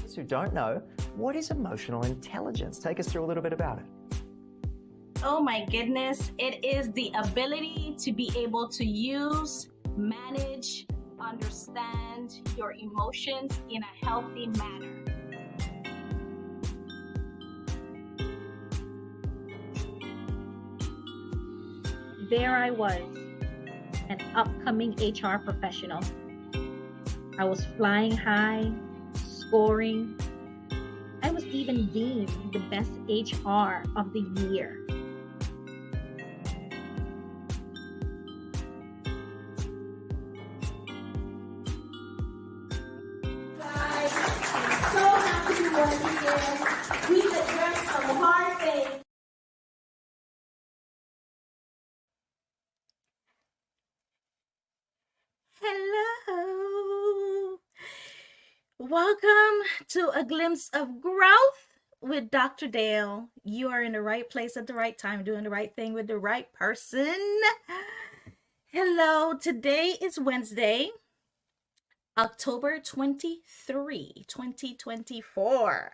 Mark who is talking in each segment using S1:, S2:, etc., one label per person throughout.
S1: those who don't know, what is emotional intelligence? Take us through a little bit about it.
S2: Oh my goodness, it is the ability to be able to use, manage, understand your emotions in a healthy manner.
S3: There I was, an upcoming HR professional. I was flying high, scoring. I was even deemed the best HR of the year.
S4: Guys, I'm so happy to be here. We've addressed some hard things.
S3: Hello. Welcome to A Glimpse of Growth with Dr. Dale. You are in the right place at the right time, doing the right thing with the right person. Hello. Today is Wednesday, October 23, 2024.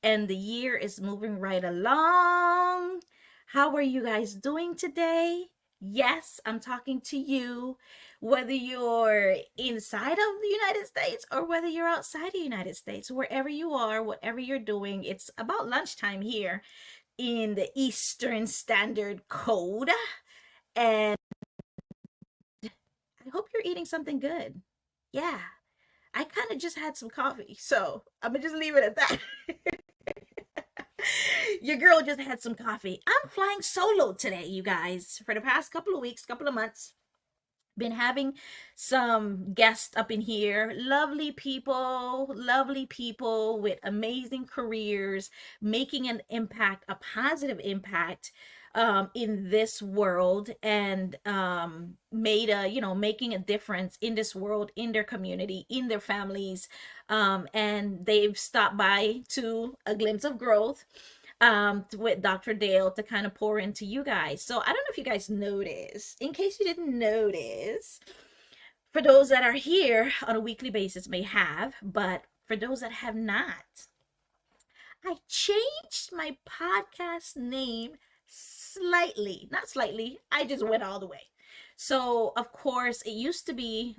S3: And the year is moving right along. How are you guys doing today? Yes, I'm talking to you, whether you're inside of the United States or whether you're outside the United States, wherever you are, whatever you're doing. It's about lunchtime here in the Eastern Standard Code. And I hope you're eating something good. Yeah, I kind of just had some coffee, so I'm gonna just leave it at that. Your girl just had some coffee. I'm flying solo today, you guys. For the past couple of weeks, couple of months, been having some guests up in here. Lovely people with amazing careers, making an impact, a positive impact in this world, and making a difference in this world, in their community, in their families. And they've stopped by to A Glimpse of Growth with Dr. Dale to kind of pour into you guys. So I don't know if you guys noticed, in case you didn't notice, for those that are here on a weekly basis may have, but for those that have not, I changed my podcast name slightly. Not slightly, I just went all the way. So of course it used to be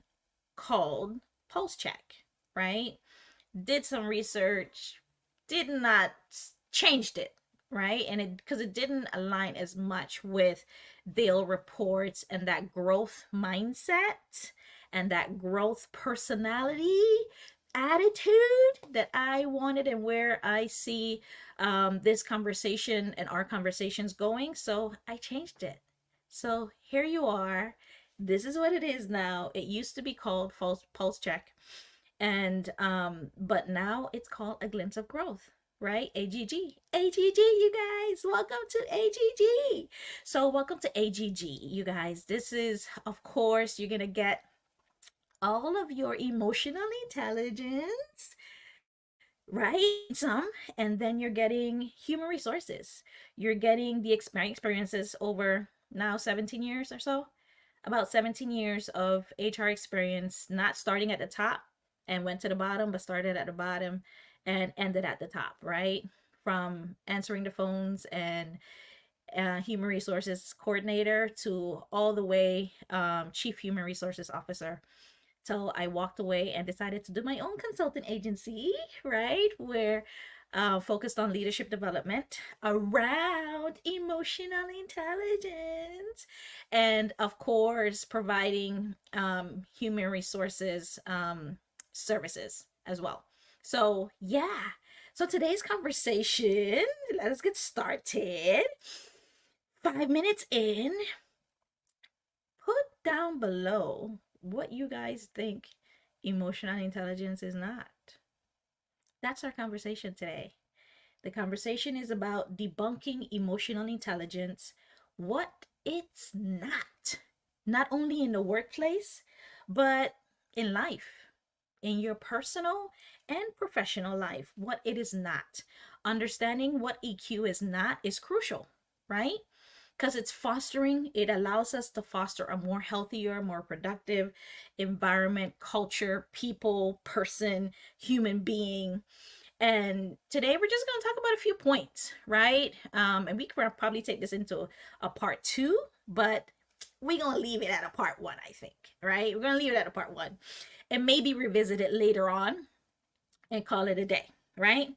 S3: called Pulse Check, right? Did some research, did not changed it, right? And it, because it didn't align as much with Dale reports and that growth mindset and that growth personality attitude that I wanted and where I see this conversation and our conversations going. So I changed it. So here you are. This is what it is now. It used to be called Pulse Check, and but now it's called A Glimpse of Growth, right? AGG, you guys, welcome to AGG. So welcome to AGG, you guys. This is, of course, you're gonna get all of your emotional intelligence, right? Some, and then you're getting human resources. You're getting the experiences over now 17 years or so, about 17 years of HR experience, not starting at the top and went to the bottom, but started at the bottom and ended at the top, right? From answering the phones and human resources coordinator to all the way chief human resources officer, till I walked away and decided to do my own consulting agency, right? Where focused on leadership development around emotional intelligence, and of course providing human resources services as well. So yeah, so today's conversation, let us get started. 5 minutes in, put down below what you guys think emotional intelligence is not. That's our conversation today. The conversation is about debunking emotional intelligence, what it's not only in the workplace, but in life, in your personal and professional life, what it is not. Understanding what EQ is not is crucial, right? Because it allows us to foster a more healthier, more productive environment, culture, people, person, human being. And today we're just going to talk about a few points, right? And we can probably take this into a part 2, but we're going to leave it at a part 1, I think, right? We're going to leave it at a part 1 and maybe revisit it later on and call it a day, right?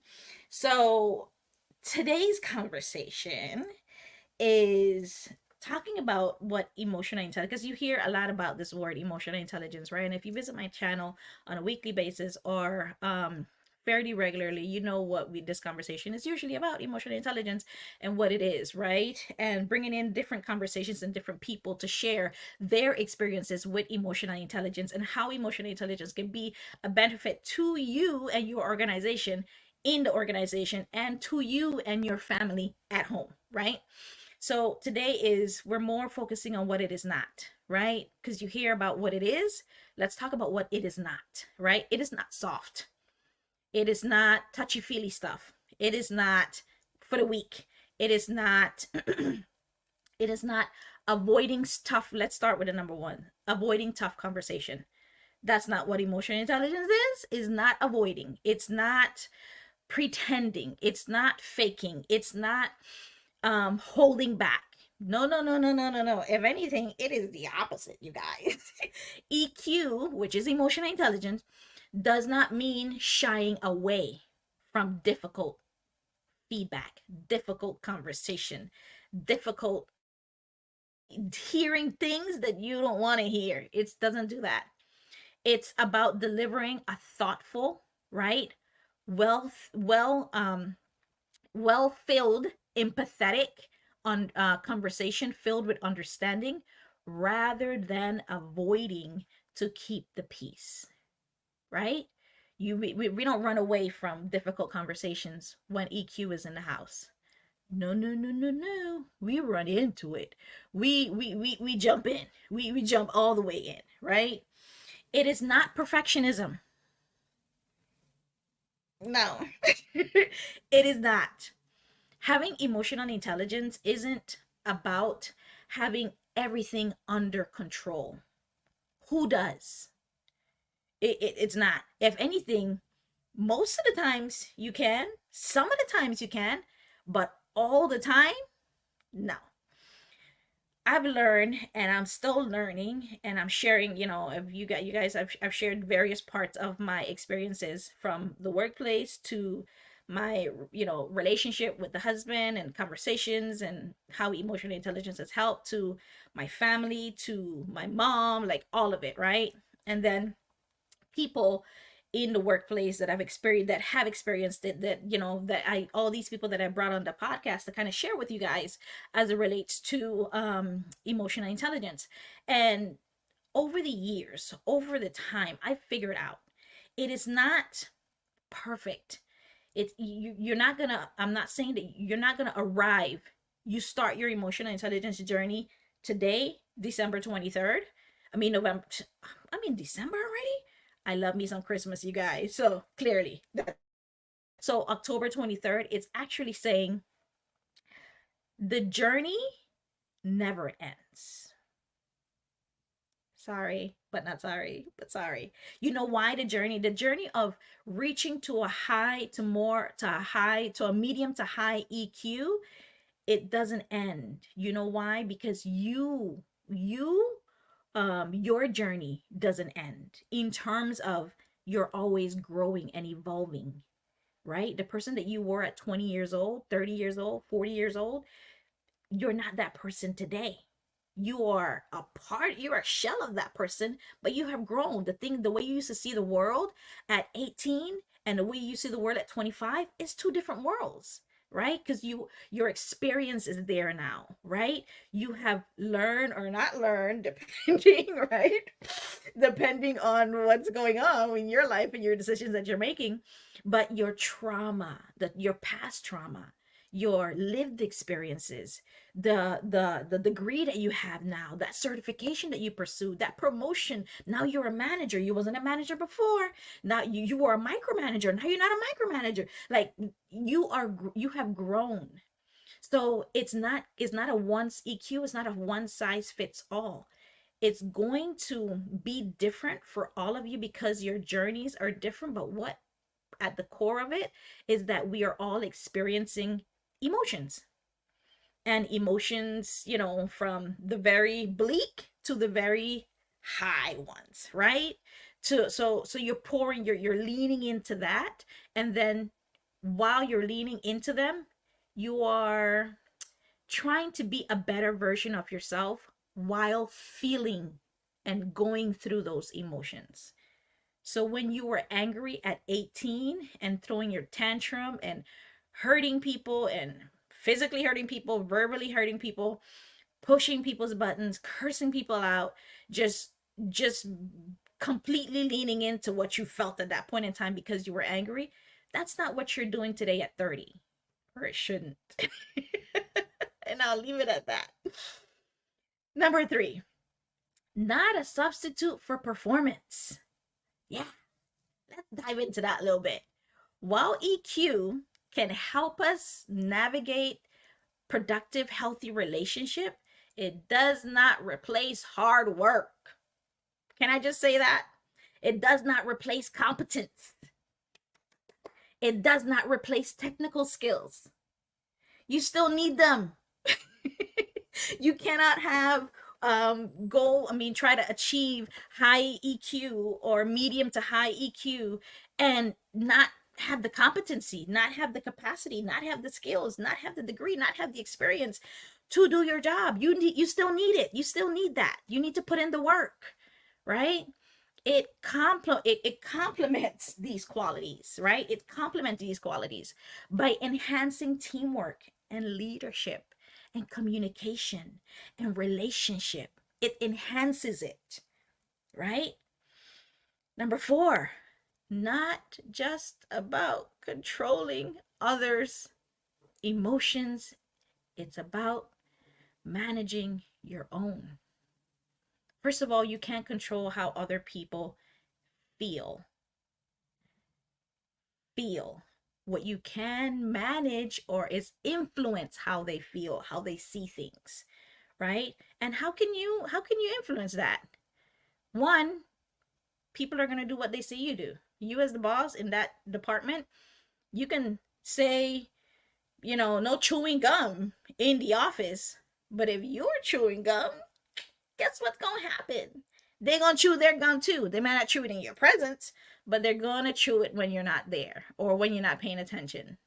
S3: So today's conversation is talking about what emotional intelligence, because you hear a lot about this word emotional intelligence, right? And if you visit my channel on a weekly basis or fairly regularly, you know what this conversation is usually about: emotional intelligence and what it is, right? And bringing in different conversations and different people to share their experiences with emotional intelligence and how emotional intelligence can be a benefit to you and your organization, in the organization, and to you and your family at home, right? So today we're more focusing on what it is not, right? Because you hear about what it is. Let's talk about what it is not, right? It is not soft. It is not touchy-feely stuff. It is not for the weak. It is not it is not avoiding tough. Let's start with the number one. Avoiding tough conversation. That's not what emotional intelligence is not avoiding. It's not pretending. It's not faking. It's not holding back. No, no, no, no, no, no, no. If anything, it is the opposite, you guys. EQ, which is emotional intelligence, does not mean shying away from difficult feedback, difficult conversation, difficult hearing things that you don't want to hear. It doesn't do that. It's about delivering a thoughtful, right? Well, well filled, empathetic on conversation filled with understanding, rather than avoiding to keep the peace, right? We don't run away from difficult conversations when EQ is in the house. No, no, no, no, no. We run into it. We jump in. We jump all the way in, right? It is not perfectionism. No. It is not. Having emotional intelligence isn't about having everything under control. Who does? It's not. If anything, most of the times you can, some of the times you can, but all the time, no. I've learned, and I'm still learning, and I'm sharing, if you guys, I've shared various parts of my experiences from the workplace to my, relationship with the husband and conversations and how emotional intelligence has helped to my family, to my mom, like all of it, right? And then people in the workplace that have experienced it, that that I all these people that I brought on the podcast to kind of share with you guys as it relates to emotional intelligence. And over the years, over the time, I figured out it is not perfect. You're not gonna, I'm not saying that you're not gonna arrive. You start your emotional intelligence journey today, December 23rd. November, December already. I love me some Christmas, you guys. So clearly that. So October 23rd, it's actually saying the journey never ends. Sorry, but not sorry, but sorry. You know why the journey? The journey of reaching to a high, to a medium to high EQ, it doesn't end. You know why? Because your journey doesn't end in terms of you're always growing and evolving, right? The person that you were at 20 years old, 30 years old, 40 years old, you're not that person today. You're a shell of that person, but you have grown. The way you used to see the world at 18 and the way you see the world at 25 is two different worlds, right? Because your experience is there now, right? You have learned or not learned, depending, right? Depending on what's going on in your life and your decisions that you're making. But your trauma, your past trauma, your lived experiences, the degree that you have now, that certification that you pursued, that promotion, now you're a manager. You wasn't a manager before. Now you were a micromanager. Now you're not a micromanager. Like you have grown. So it's not a EQ is not a one size fits all. It's going to be different for all of you because your journeys are different. But what at the core of it is that we are all experiencing emotions, and emotions, from the very bleak to the very high ones, right? So you're pouring, you're leaning into that, and then while you're leaning into them, you are trying to be a better version of yourself while feeling and going through those emotions. So when you were angry at 18 and throwing your tantrum and hurting people and physically hurting people, verbally hurting people, pushing people's buttons, cursing people out, just completely leaning into what you felt at that point in time because you were angry, that's not what you're doing today at 30, or it shouldn't. And I'll leave it at that. Number 3, not a substitute for performance. Yeah, let's dive into that a little bit. While EQ can help us navigate productive, healthy relationship, it does not replace hard work. Can I just say that? It does not replace competence. It does not replace technical skills. You still need them. You cannot have try to achieve high EQ or medium to high EQ and not have the competency, not have the capacity, not have the skills, not have the degree, not have the experience to do your job. You still need it. You still need that. You need to put in the work, right? It complements these qualities, right? It complements these qualities by enhancing teamwork and leadership and communication and relationship. It enhances it, right? Number 4, not just about controlling others' emotions, it's about managing your own. First of all, you can't control how other people feel. What you can manage or is influence how they feel, how they see things, right? And how can you influence that? One, people are going to do what they see you do. You as the boss in that department, you can say, no chewing gum in the office, but if you're chewing gum, guess what's going to happen? They're going to chew their gum too. They might not chew it in your presence, but they're going to chew it when you're not there or when you're not paying attention,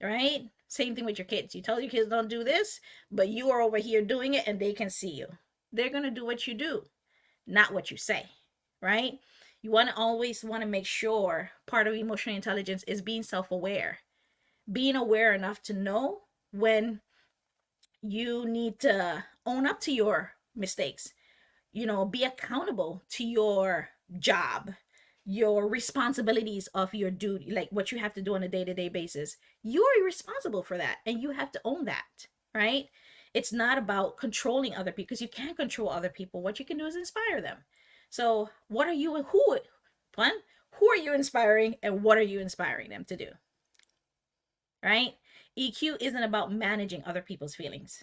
S3: right? Same thing with your kids. You tell your kids don't do this, but you are over here doing it and they can see you. They're going to do what you do, not what you say, right? You always want to make sure part of emotional intelligence is being self-aware, being aware enough to know when you need to own up to your mistakes, be accountable to your job, your responsibilities of your duty, like what you have to do on a day-to-day basis. You are responsible for that and you have to own that, right? It's not about controlling other people because you can't control other people. What you can do is inspire them. So who are you inspiring and what are you inspiring them to do, right? EQ isn't about managing other people's feelings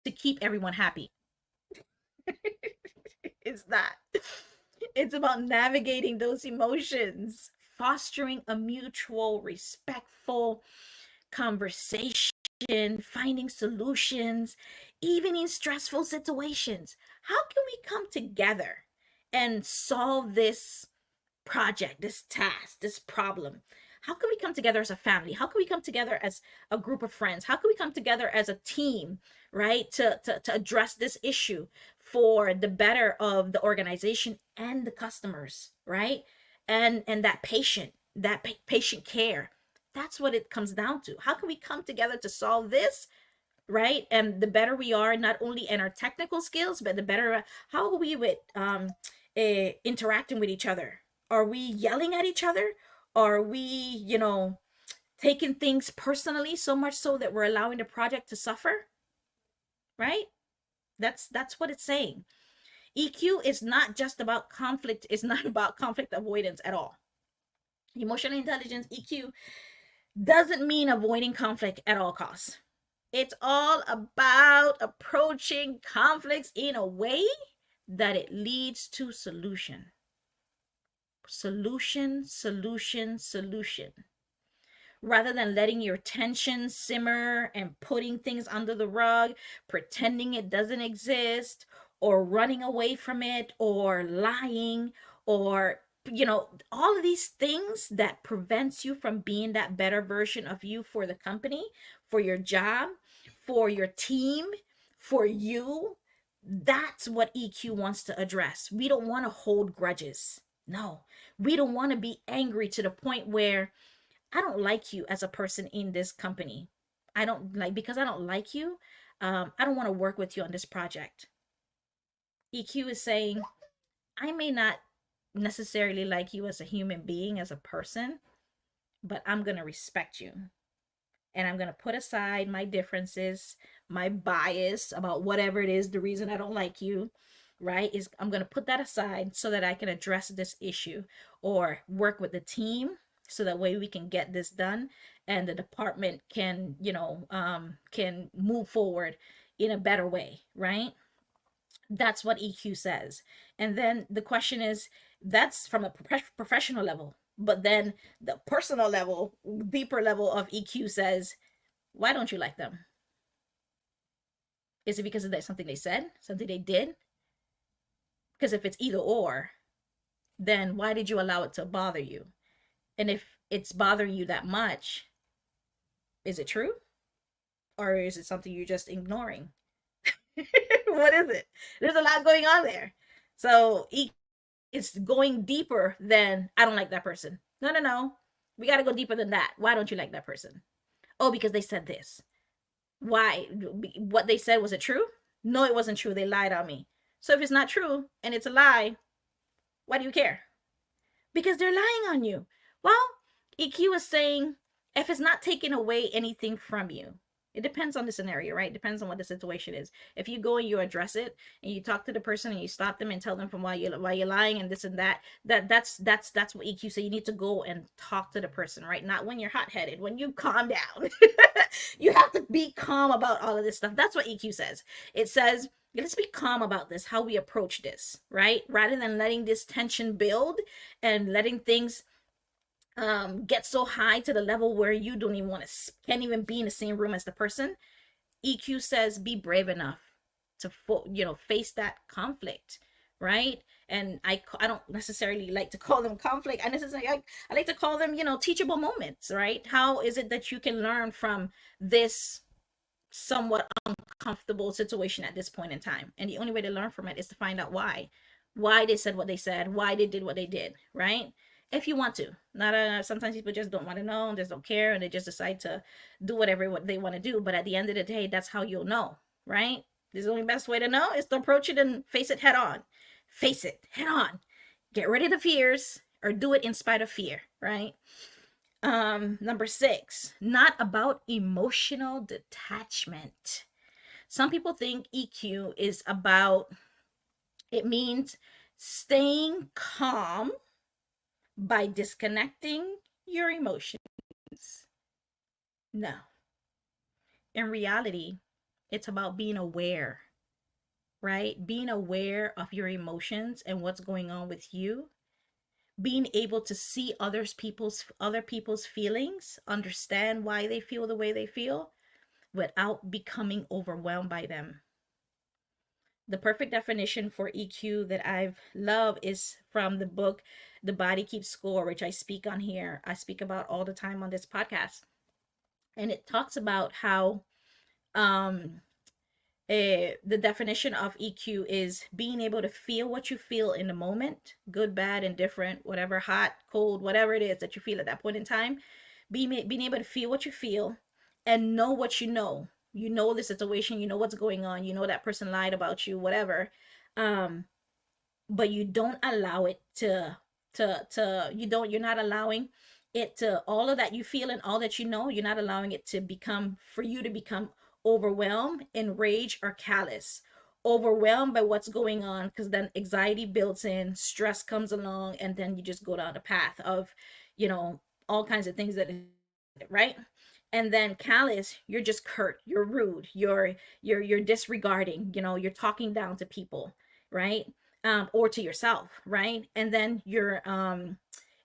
S3: to keep everyone happy. It's not. It's about navigating those emotions, fostering a mutual, respectful conversation, finding solutions, even in stressful situations. How can we come together and solve this project, this task, this problem? How can we come together as a family? How can we come together as a group of friends? How can we come together as a team, right, to address this issue for the better of the organization and the customers, right? And that patient care. That's what it comes down to. How can we come together to solve this, right? And the better we are, not only in our technical skills, but the better how are we with interacting with each other. Are we yelling at each other? Are we, taking things personally so much so that we're allowing the project to suffer? Right? That's what it's saying. EQ is not just about conflict. It's not about conflict avoidance at all. Emotional intelligence, EQ, doesn't mean avoiding conflict at all costs. It's all about approaching conflicts in a way that it leads to solution. Solution, solution, solution. Rather than letting your tension simmer and putting things under the rug, pretending it doesn't exist, or running away from it, or lying, or all of these things that prevents you from being that better version of you for the company, for your job, for your team, for you. That's what EQ wants to address. We don't want to hold grudges. No, we don't want to be angry to the point where I don't like you as a person in this company. I don't like, because I don't like you. I don't want to work with you on this project. EQ is saying, I may not necessarily like you as a human being, as a person, but I'm going to respect you. And I'm going to put aside my differences, my bias about whatever it is, the reason I don't like you, right? Is I'm going to put that aside so that I can address this issue or work with the team so that way we can get this done and the department can, can move forward in a better way, right? That's what EQ says. And then the question is, that's from a professional level. But then the personal level, deeper level of EQ says, why don't you like them? Is it because of that something they said, something they did? Because if it's either or, then why did you allow it to bother you? And if it's bothering you that much, is it true? Or is it something you're just ignoring? What is it? There's a lot going on there. So it's going deeper than I don't like that person. No. We got to go deeper than that. Why don't you like that person? Oh, because they said this. Why? What they said, was it true? No, it wasn't true. They lied on me. So if it's not true and it's a lie, why do you care? Because they're lying on you. Well, EQ is saying, if it's not taking away anything from you, it depends on the scenario, right? It depends on what the situation is. If you go and you address it and you talk to the person and you stop them and tell them from why you're lying and this and that's what EQ say. You need to go and talk to the person, right? Not when you're hot-headed, when you calm down. You have to be calm about all of this stuff. That's what EQ says. It says, let's be calm about this, how we approach this, right? Rather than letting this tension build and letting things get so high to the level where you don't even can't even be in the same room as the person. EQ says, be brave enough to face that conflict, right? And I don't necessarily like to call them conflict. I like to call them teachable moments, right? How is it that you can learn from this somewhat uncomfortable situation at this point in time? And the only way to learn from it is to find out why they said what they said, why they did what they did, right? If you want to. Not sometimes people just don't want to know and just don't care and they just decide to do whatever they want to do. But at the end of the day, that's how you'll know, right? The only best way to know is to approach it and face it head on. Face it head on. Get rid of the fears or do it in spite of fear, right? Number 6, not about emotional detachment. Some people think EQ is about, it means staying calm by disconnecting your emotions. No. In reality, it's about being aware, right? Being aware of your emotions and what's going on with you. Being able to see other people's feelings, understand why they feel the way they feel without becoming overwhelmed by them. The perfect definition for EQ that I've loved is from the book The Body Keeps Score, which I speak on here. I speak about all the time on this podcast. And it talks about how the definition of EQ is being able to feel what you feel in the moment, good, bad, indifferent, whatever, hot, cold, whatever it is that you feel at that point in time. Being able to feel what you feel and know what you know. You know the situation, you know what's going on, you know that person lied about you, whatever. But you don't allow it you're not allowing it to, all of that you feel and all that you're not allowing it to become, for you to become overwhelmed, enraged, or callous. Overwhelmed by what's going on, because then anxiety builds in, stress comes along, and then you just go down the path of, all kinds of things that, right? And then callous, you're just curt, you're rude, you're disregarding, you're talking down to people, right? or to yourself, right? And then you're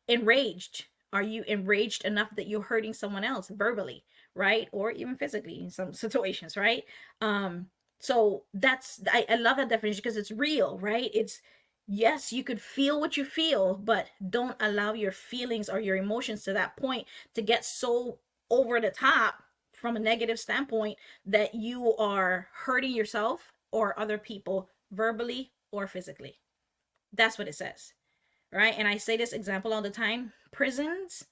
S3: enraged. Are you enraged enough that you're hurting someone else verbally, right? Or even physically in some situations, right? Um, so I love that definition because it's real, right? It's yes, you could feel what you feel, but don't allow your feelings or your emotions to that point to get so over the top from a negative standpoint that you are hurting yourself or other people verbally or physically. That's what it says, right? And I say this example all the time. Prisons,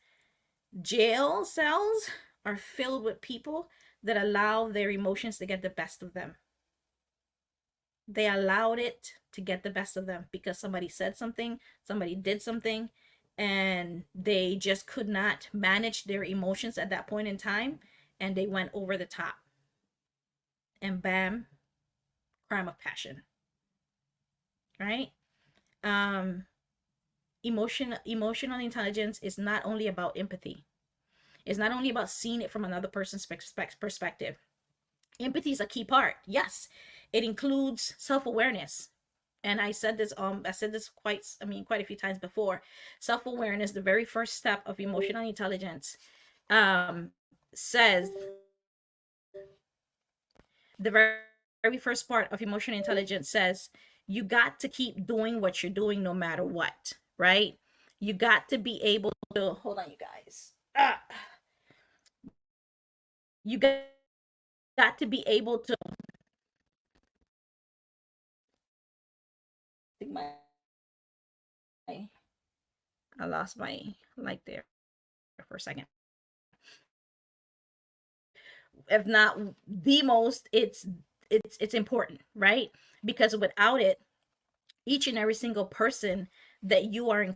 S3: jail cells are filled with people that allow their emotions to get the best of them. They allowed it to get the best of them because somebody said something, somebody did something, and they just could not manage their emotions at that point in time, and they went over the top. And bam, crime of passion, right? Um, emotional intelligence is not only about empathy. It's not only about seeing it from another person's perspective. Empathy is a key part. Yes, it includes self-awareness. And I said this quite a few times before. Self-awareness, the very first step of emotional intelligence, says the very first part of emotional intelligence says you got to keep doing what you're doing no matter what, right? You got to be able to hold on, you guys. You got to be able to my I lost my light there for a second. If not the most, it's important, right? Because without it, each and every single person that you are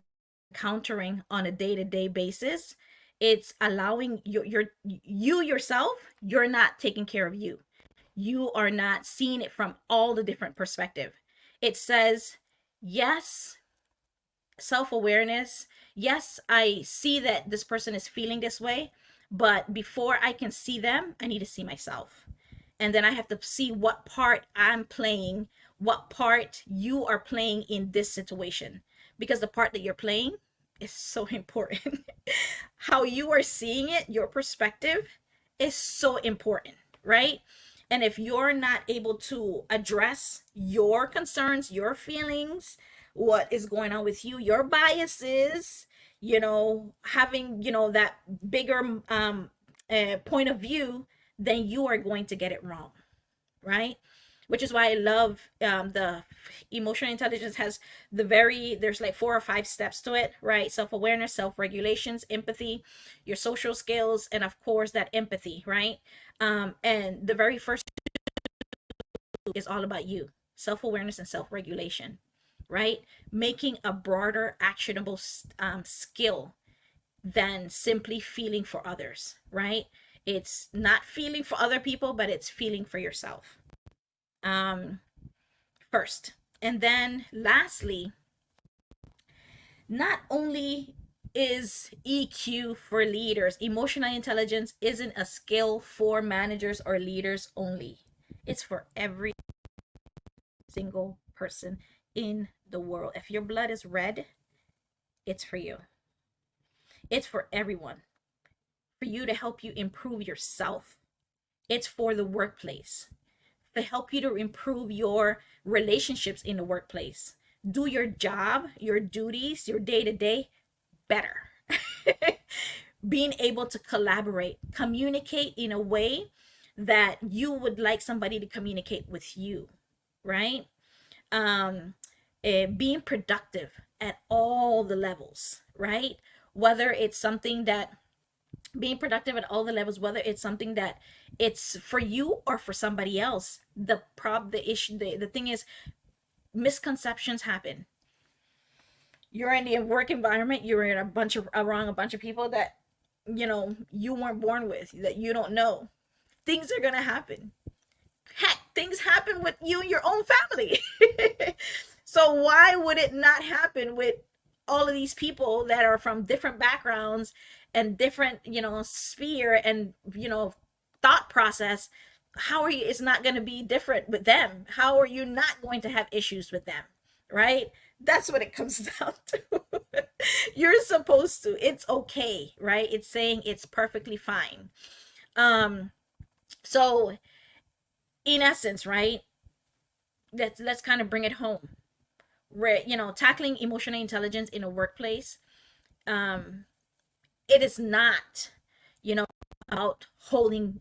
S3: encountering on a day-to-day basis, it's allowing you yourself, you're not taking care of you. You are not seeing it from all the different perspective. It says, yes, self-awareness. Yes, I see that this person is feeling this way, but before I can see them, I need to see myself. And then I have to see what part I'm playing, what part you are playing in this situation. Because the part that you're playing is so important. How you are seeing it, your perspective is so important, right? And if you're not able to address your concerns, your feelings, what is going on with you, your biases, having, that bigger point of view, then you are going to get it wrong, right? Which is why I love the emotional intelligence has there's like 4 or 5 steps to it, right? Self-awareness, self-regulations, empathy, your social skills, and of course that empathy, right? And the very first is all about you, self-awareness and self-regulation, right? Making a broader actionable skill than simply feeling for others, right? It's not feeling for other people, but it's feeling for yourself um, first. And then lastly, not only is EQ for leaders, emotional intelligence isn't a skill for managers or leaders only. It's for every single person in the world. If your blood is red, it's for you. It's for everyone. For you to help you improve yourself. It's for the workplace. To help you to improve your relationships in the workplace. Do your job, your duties, your day to day better. Being able to collaborate, communicate in a way that you would like somebody to communicate with you, right? um Being productive at all the levels, right? Whether it's something that being productive at all the levels, whether it's something that it's for you or for somebody else. The issue, the thing is, misconceptions happen. You're in the work environment, you're in around a bunch of people that you weren't born with, that you don't know. Things are gonna happen. Heck, things happen with you and your own family. So why would it not happen with all of these people that are from different backgrounds and different, sphere and, thought process? How are you, it's not going to be different with them? How are you not going to have issues with them? right? That's what it comes down to. You're supposed to. It's okay, right? It's saying it's perfectly fine. Um, so in essence, right? Let's kind of bring it home. Where, tackling emotional intelligence in a workplace, um, it is not, you know, about holding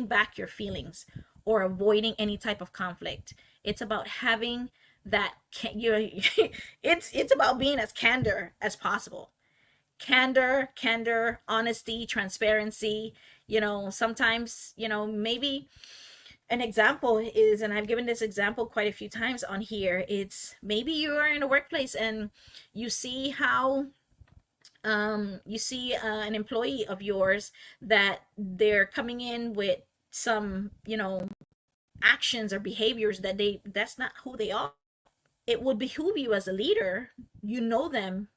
S3: back your feelings or avoiding any type of conflict. It's about having that it's about being as candor as possible. Candor, honesty, transparency. Sometimes, maybe an example is, and I've given this example quite a few times on here, it's maybe you are in a workplace and you see how an employee of yours that they're coming in with some actions or behaviors that's not who they are. It would behoove you as a leader, them,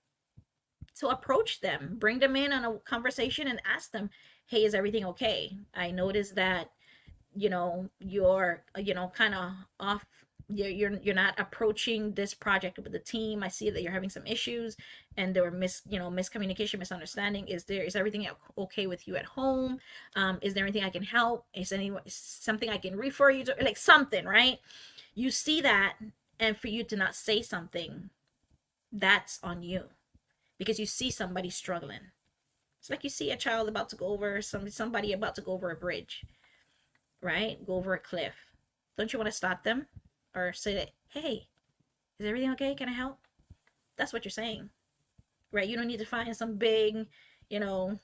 S3: to approach them, bring them in on a conversation and ask them, hey, is everything okay? I noticed that you're kind of off. You're not approaching this project with the team. I see that you're having some issues and there were miscommunication, misunderstanding. Is everything okay with you at home? Is there anything I can help? Is there something I can refer you to, like something, right? You see that, and for you to not say something, that's on you, because you see somebody struggling. It's like you see a child about to go over somebody about to go over a bridge, right? Go over a cliff. Don't you want to stop them or say that, hey, is everything okay? Can I help? That's what you're saying, right? You don't need to find some big, you know,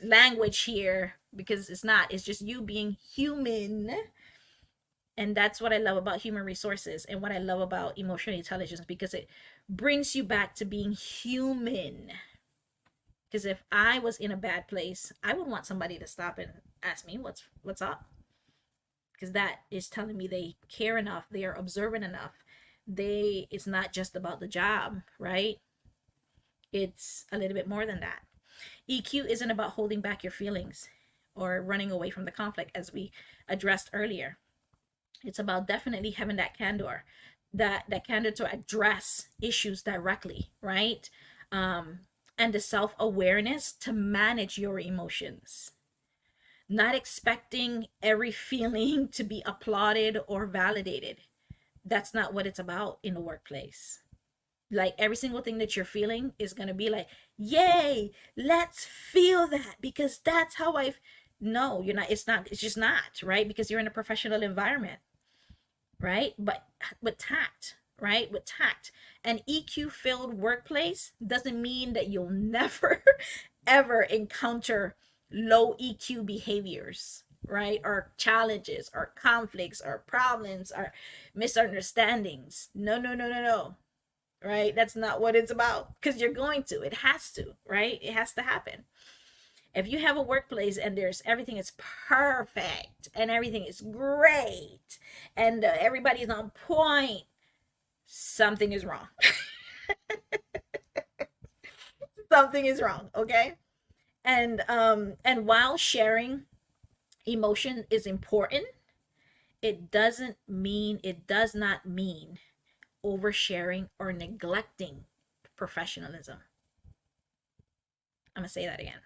S3: language here, because it's not. It's just you being human. And that's what I love about human resources and what I love about emotional intelligence, because it brings you back to being human. Because if I was in a bad place, I would want somebody to stop and ask me what's up, because that is telling me they care enough, they are observant enough. It's not just about the job, right? It's a little bit more than that. EQ isn't about holding back your feelings or running away from the conflict, as we addressed earlier. It's about definitely having that candor, that candor to address issues directly, right? And the self-awareness to manage your emotions, not expecting every feeling to be applauded or validated. That's not what it's about in the workplace. Like every single thing that you're feeling is going to be like, yay, let's feel that, because that's how no, you're not. It's just not, right? Because you're in a professional environment, right? But with tact, right? With tact. An EQ filled workplace doesn't mean that you'll never ever encounter low EQ behaviors, right? Or challenges or conflicts or problems or misunderstandings. No, no, no, no, no. Right? That's not what it's about, because you're going to. It has to, right? It has to happen. If you have a workplace and everything is perfect and everything is great and everybody's on point, something is wrong. Something is wrong, okay? And while sharing emotion is important, it does not mean oversharing or neglecting professionalism. I'm gonna say that again.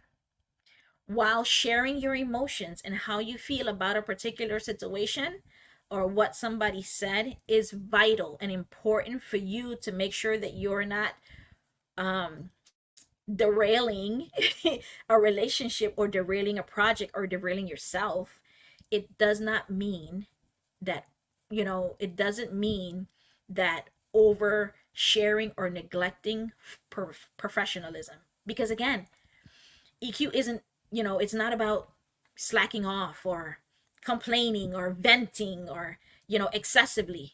S3: While sharing your emotions and how you feel about a particular situation or what somebody said is vital and important for you to make sure that you're not derailing a relationship or derailing a project or derailing yourself, it does not mean that, it doesn't mean that over sharing or neglecting professionalism. Because again, EQ isn't, it's not about slacking off or complaining or venting or, excessively.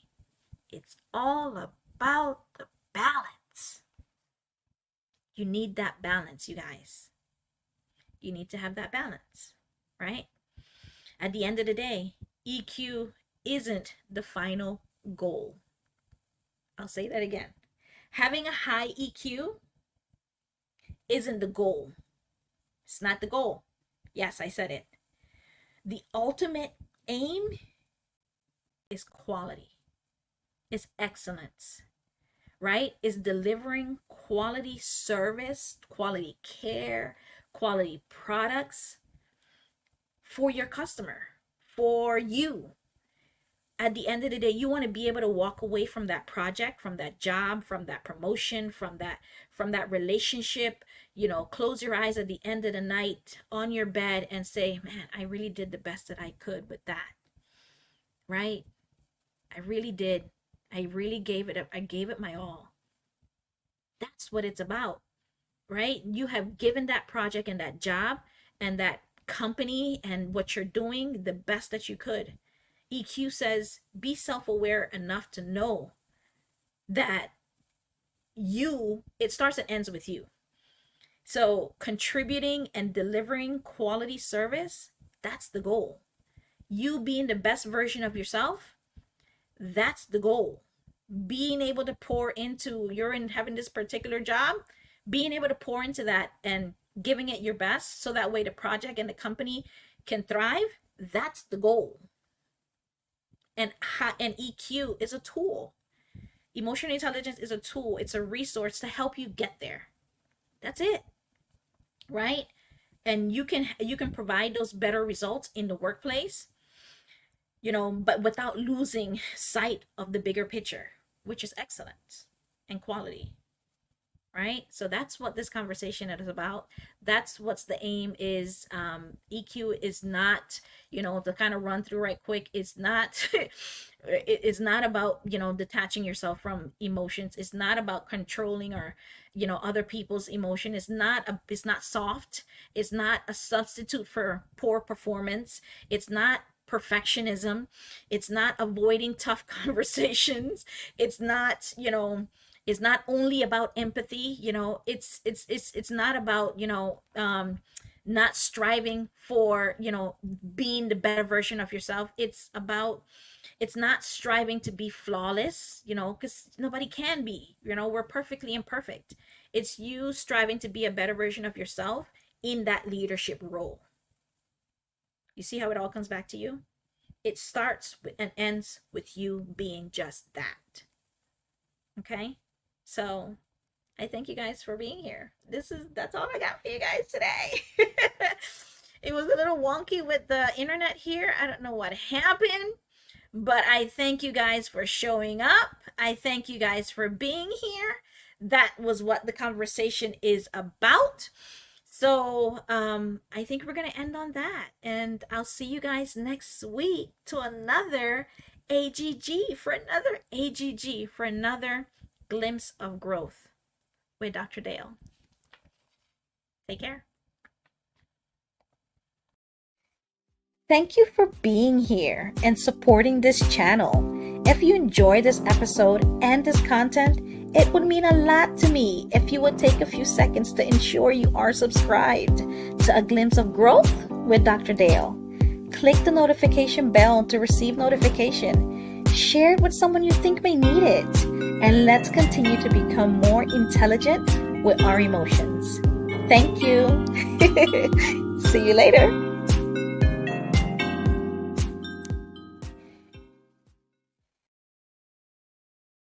S3: It's all about the balance. You need that balance, you guys. You need to have that balance, right? At the end of the day, EQ isn't the final goal. I'll say that again. Having a high EQ isn't the goal. It's not the goal. Yes, I said it. The ultimate aim is quality. is excellence, right? Is delivering quality service, quality care, quality products for your customer, for you. At the end of the day, you want to be able to walk away from that project, from that job, from that promotion, from that relationship, close your eyes at the end of the night on your bed and say, man, I really did the best that I could with that. Right? I really did. I really gave it up. I gave it my all. That's what it's about. Right? You have given that project and that job and that company and what you're doing the best that you could. EQ says be self-aware enough to know that it starts and ends with you. So contributing and delivering quality service, that's the goal. You being the best version of yourself, that's the goal. Being able to pour into, having this particular job, being able to pour into that and giving it your best so that way the project and the company can thrive, that's the goal. And EQ is a tool. Emotional intelligence is a tool. It's a resource to help you get there. That's it. Right? And you can provide those better results in the workplace, but without losing sight of the bigger picture, which is excellence and quality. Right? So that's what this conversation is about. That's what's the aim is. EQ is not, to kind of run through right quick, it's not it's not about, detaching yourself from emotions. It's not about controlling or, other people's emotion. It's not soft. It's not a substitute for poor performance. It's not perfectionism. It's not avoiding tough conversations. It's not, is not only about empathy. It's not about, not striving for, being the better version of yourself. It's not striving to be flawless, because nobody can be, we're perfectly imperfect. It's you striving to be a better version of yourself in that leadership role. You see how it all comes back to you? It starts and ends with you being just that. Okay? So I thank you guys for being here. That's all I got for you guys today. It was a little wonky with the internet here. I don't know what happened, but I thank you guys for showing up. I thank you guys for being here. That was what the conversation is about. So I think we're going to end on that. And I'll see you guys next week to another AGG, for another glimpse of growth with Dr. Dale. Take care. Thank you for being here and supporting this channel. If you enjoyed this episode and this content, it would mean a lot to me if you would take a few seconds to ensure you are subscribed to A Glimpse of Growth with Dr. Dale. Click the notification bell to receive notification. Share it with someone you think may need it. And let's continue to become more intelligent with our emotions. Thank you. See you later.